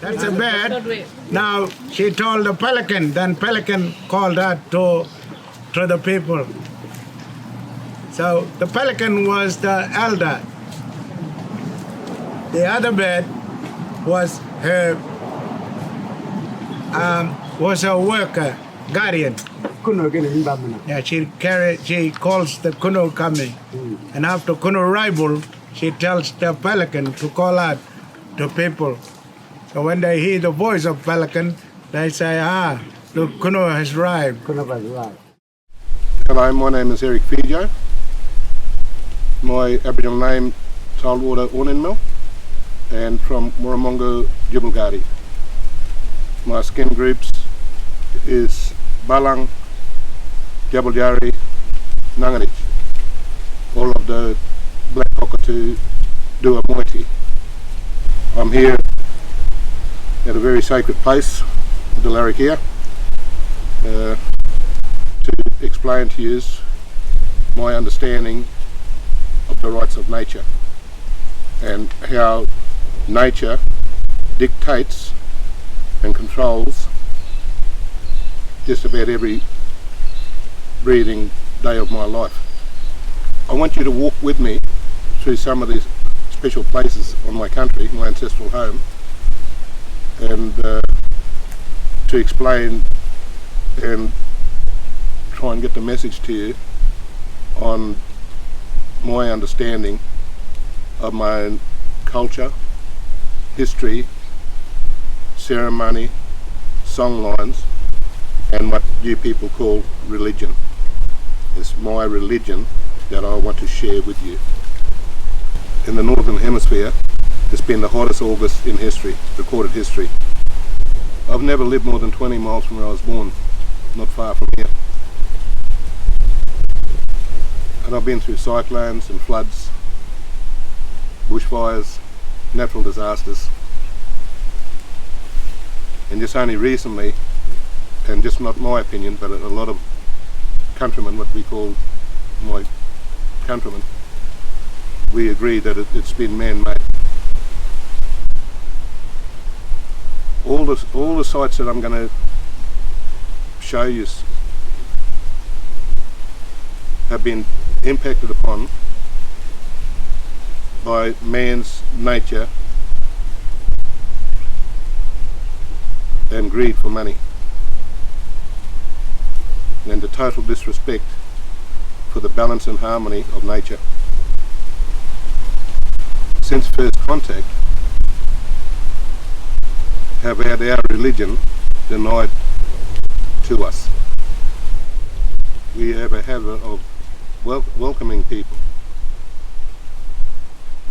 That's a bird. Now she told the pelican, then pelican called her to the people. So the pelican was the elder. The other bird was her worker, guardian. Yeah, she calls the Kuno coming. And after Kuno arrival, she tells the pelican to call out to people. So when they hear the voice of pelican, they say, the Kuno has arrived. Hello, my name is Eric Fejo. My Aboriginal name, Saltwater Orninmil, and from Wurramunga, Jubilgari. My skin groups is Balang, Jabaljari, Nanganich. All of the black cockatoo Dua Moiti. I'm here at a very sacred place, the Larrakia, to explain to you my understanding of the rights of nature and how nature dictates and controls just about every breathing day of my life. I want you to walk with me through some of these special places on my country, my ancestral home, and to explain and try and get the message to you on my understanding of my own culture, history, ceremony, songlines, and what you people call religion. It's my religion that I want to share with you. In the Northern Hemisphere, it's been the hottest August in history, recorded history. I've never lived more than 20 miles from where I was born, not far from here. And I've been through cyclones and floods, bushfires, natural disasters. And just only recently, and just not my opinion, but a lot of countrymen, what we call my countrymen, we agree that it's been man-made. All the sites that I'm going to show you have been impacted upon by man's nature and greed for money, and the total disrespect for the balance and harmony of nature. Since first contact, have had our religion denied to us. We have a habit of welcoming people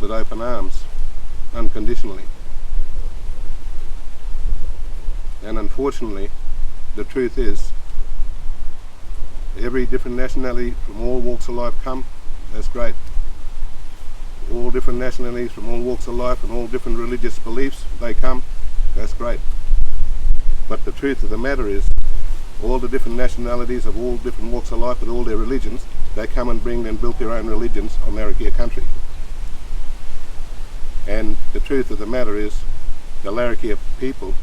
with open arms, unconditionally. And unfortunately, the truth is, every different nationality from all walks of life come, that's great. All different nationalities from all walks of life and all different religious beliefs, they come, that's great. But the truth of the matter is, all the different nationalities of all different walks of life with all their religions, they come and bring and built their own religions on Larrakia Country. And the truth of the matter is, the Larrakia people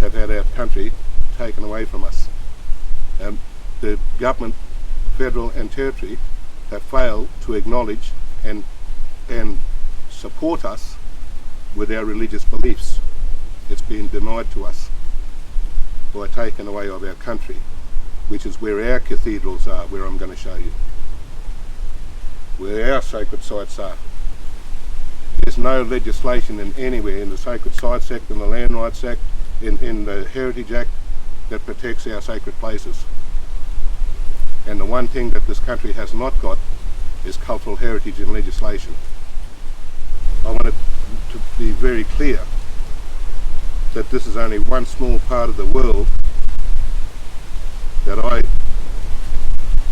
have had our country taken away from us. And the government, federal and territory, have failed to acknowledge and support us with our religious beliefs. It's been denied to us by taking away of our country, which is where our cathedrals are, where I'm going to show you, where our sacred sites are. There's no legislation in anywhere in the Sacred Sites Act, in the Land Rights Act, in the Heritage Act that protects our sacred places. And the one thing that this country has not got is cultural heritage in legislation. I want it to be very clear that this is only one small part of the world that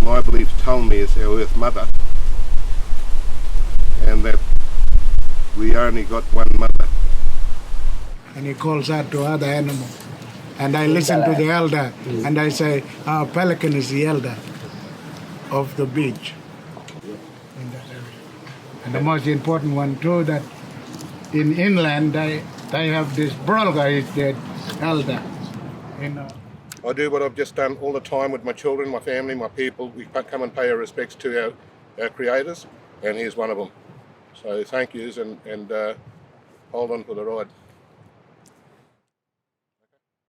my beliefs tell me is our Earth Mother, and that we only got one mother. And he calls out to other animals. and I listen to the elder, and I say, pelican is the elder of the beach in that area. And the most important one too, that in inland they have this brolga is the elder. I do what I've just done all the time with my children, my family, my people. We come and pay our respects to our creators, and here's one of them. So thank yous, and hold on for the ride.